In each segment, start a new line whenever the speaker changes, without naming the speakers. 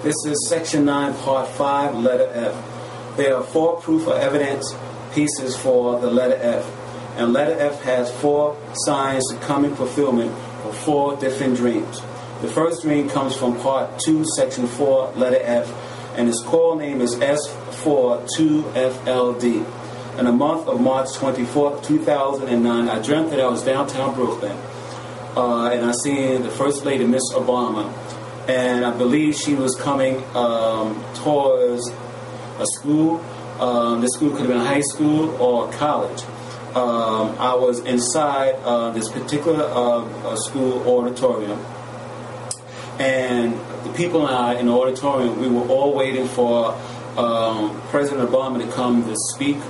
This is Section 9, Part 5, Letter F. There are 4 proof or evidence pieces for the letter F. And letter F has 4 signs to coming fulfillment of 4 different dreams. The first dream comes from Part 2, Section 4, letter F, and its call name is S42FLD. In the month of March 24, 2009, I dreamt that I was downtown Brooklyn, and I seen the First Lady, Miss Obama, and I believe she was coming towards a school. The school could have been a high school or college. I was inside this particular school auditorium, and the people and I in the auditorium, we were all waiting for President Obama to come to speak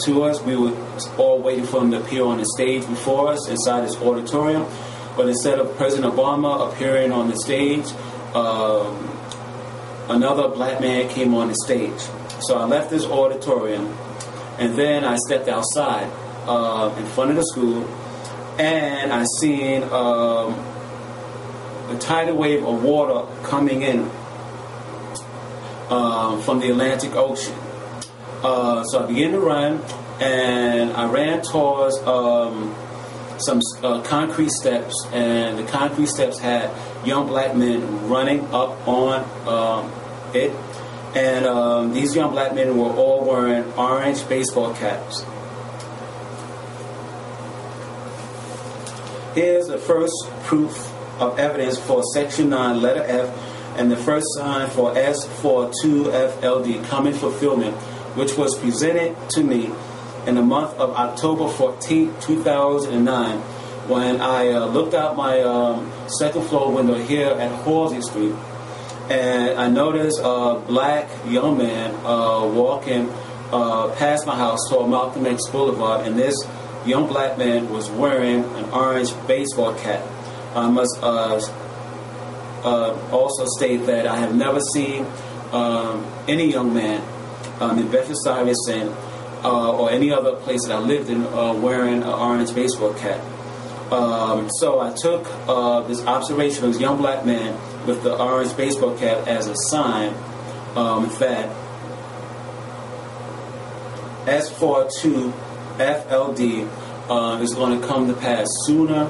to us. We were all waiting for him to appear on the stage before us inside this auditorium. But instead of President Obama appearing on the stage, another black man came on the stage. So I left this auditorium, and then I stepped outside in front of the school, and I seen a tidal wave of water coming in from the Atlantic Ocean. So I began to run, and I ran towards some concrete steps, and the concrete steps had young black men running up on it, and these young black men were all wearing orange baseball caps. Here's the first proof of evidence for Section 9, letter F, and the first sign for S42FLD, coming fulfillment, which was presented to me in the month of October 14, 2009, when I looked out my second floor window here at Halsey Street, and I noticed a black young man walking past my house toward Malcolm X Boulevard, and this young black man was wearing an orange baseball cap. I must also state that I have never seen any young man in Bedford-Stuyvesant or any other place that I lived in wearing an orange baseball cap. So I took this observation of this young black man with the orange baseball cap as a sign that S42FLD is going to come to pass sooner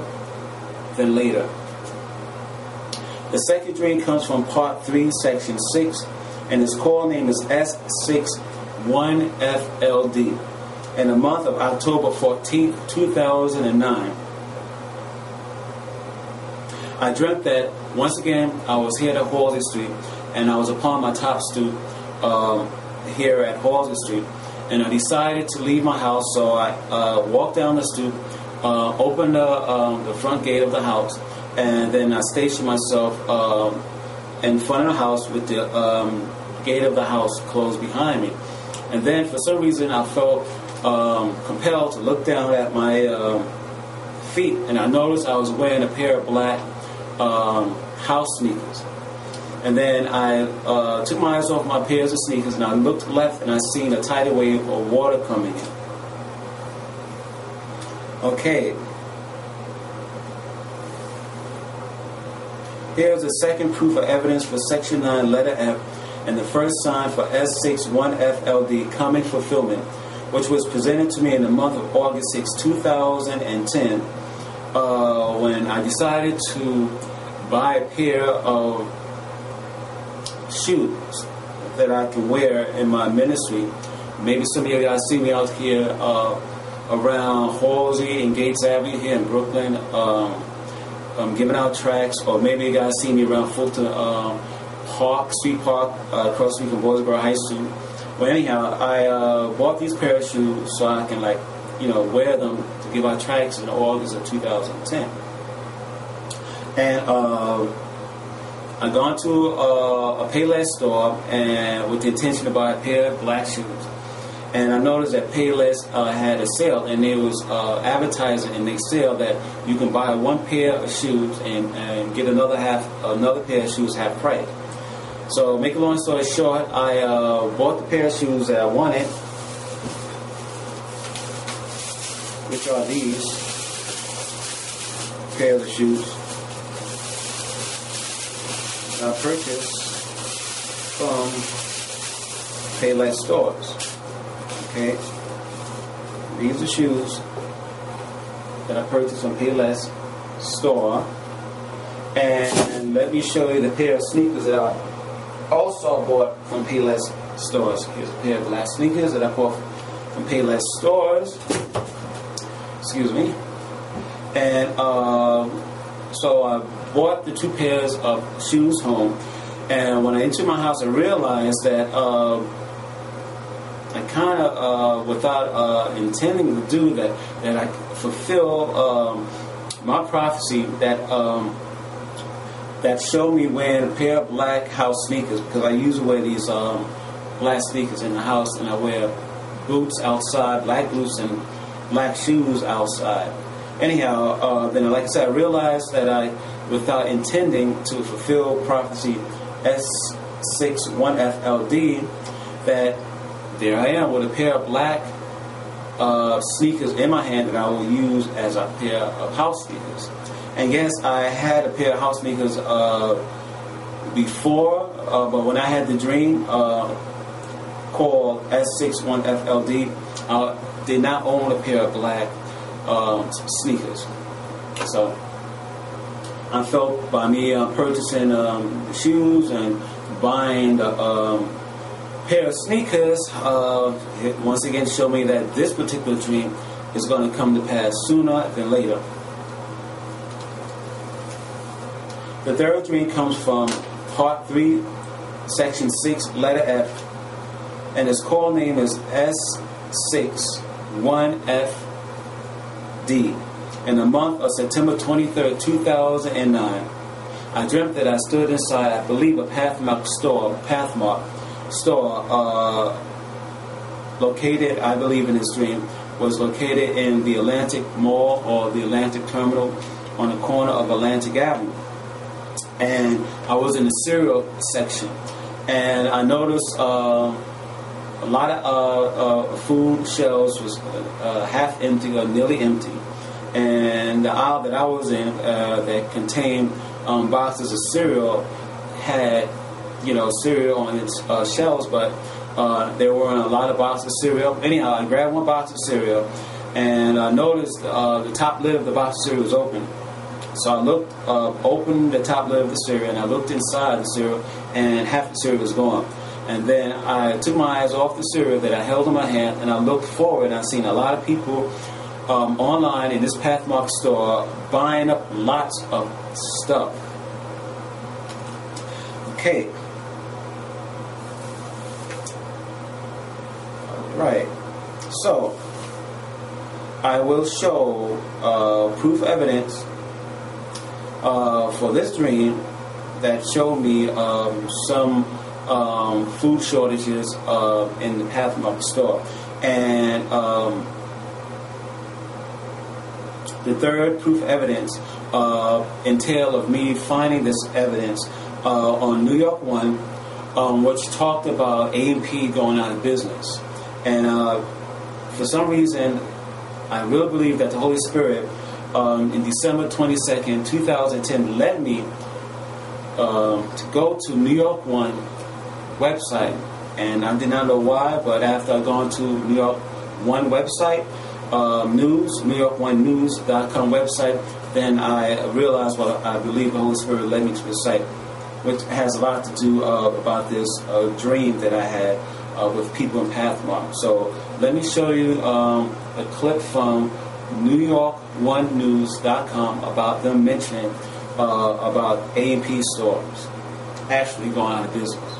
than later. The second dream comes from Part 3, Section 6, and its call name is S61FLD. In the month of October 14, 2009, I dreamt that once again I was here at Halsey Street, and I was upon my top stoop here at Halsey Street, and I decided to leave my house. So I walked down the stoop, opened the front gate of the house, and then I stationed myself in front of the house with the gate of the house closed behind me. And then for some reason I felt compelled to look down at my feet, and I noticed I was wearing a pair of black house sneakers. And then I took my eyes off my pairs of sneakers, and I looked left, and I seen a tidal wave of water coming in. Okay. Here's the second proof of evidence for Section 9, letter F, and the first sign for S61FLD, coming fulfillment, which was presented to me in the month of August 6, 2010, when I decided to buy a pair of shoes that I can wear in my ministry. Maybe some of you guys see me out here around Halsey and Gates Avenue here in Brooklyn, giving out tracts, or maybe you guys see me around Fulton Street Park, across the street from Boysboro High School. Well, anyhow, I bought these pair of shoes so I can, wear them to give out tracts in August of 2010. And I gone to a Payless store and with the intention to buy a pair of black shoes. And I noticed that Payless had a sale, and they was advertising in their sale that you can buy one pair of shoes and get another pair of shoes half price. So, make a long story short, I bought the pair of shoes that I wanted, which are these pairs of shoes. I purchased from Payless stores. Okay, these are shoes that I purchased from Payless store, and let me show you the pair of sneakers that I also bought from Payless stores. Here's a pair of black sneakers that I bought from Payless stores. Excuse me. And so I bought the 2 pairs of shoes home, and when I entered my house, I realized that I kind of, without intending to do that, that I fulfill my prophecy that that showed me wearing a pair of black house sneakers, because I usually wear these black sneakers in the house, and I wear boots outside, black boots and black shoes outside. Anyhow, then like I said, I realized that I, without intending to fulfill prophecy S61FLD, that there I am with a pair of black sneakers in my hand that I will use as a pair of house sneakers. And yes, I had a pair of house sneakers before, but when I had the dream called S61FLD, I did not own a pair of black sneakers. So I felt by me purchasing the shoes and buying the pair of sneakers, it once again showed me that this particular dream is going to come to pass sooner than later. The third dream comes from Part 3, Section 6, Letter F, and its call name is S61FD. In the month of September 23rd, 2009, I dreamt that I stood inside, I believe, a Pathmark store, located, I believe in this dream, was located in the Atlantic Mall or the Atlantic Terminal on the corner of Atlantic Avenue. And I was in the cereal section, and I noticed a lot of food shelves was half empty or nearly empty, and the aisle that I was in that contained boxes of cereal had, you know, cereal on its shelves, but there weren't a lot of boxes of cereal. Anyhow, I grabbed one box of cereal, and I noticed the top lid of the box of cereal was open. So I looked, opened the top lid of the cereal, and I looked inside the cereal, and half the cereal was gone. And then I took my eyes off the cereal that I held in my hand, and I looked forward, and I seen a lot of people online in this Pathmark store buying up lots of stuff. Okay. Right. So I will show proof evidence for this dream that showed me some food shortages in the Pathmark store. And the third proof evidence entailed of me finding this evidence on New York One, which talked about A&P going out of business. And for some reason, I really believe that the Holy Spirit in December 22nd, 2010 led me to go to New York One website, and I did not know why, but after I'd gone to New York One website, New York One News.com website, then I realized, well, I believe the Holy Spirit led me to the site, which has a lot to do about this dream that I had with people in Pathmark. So let me show you a clip from NewYork1News.com about them mentioning about A&P stores actually going out of business.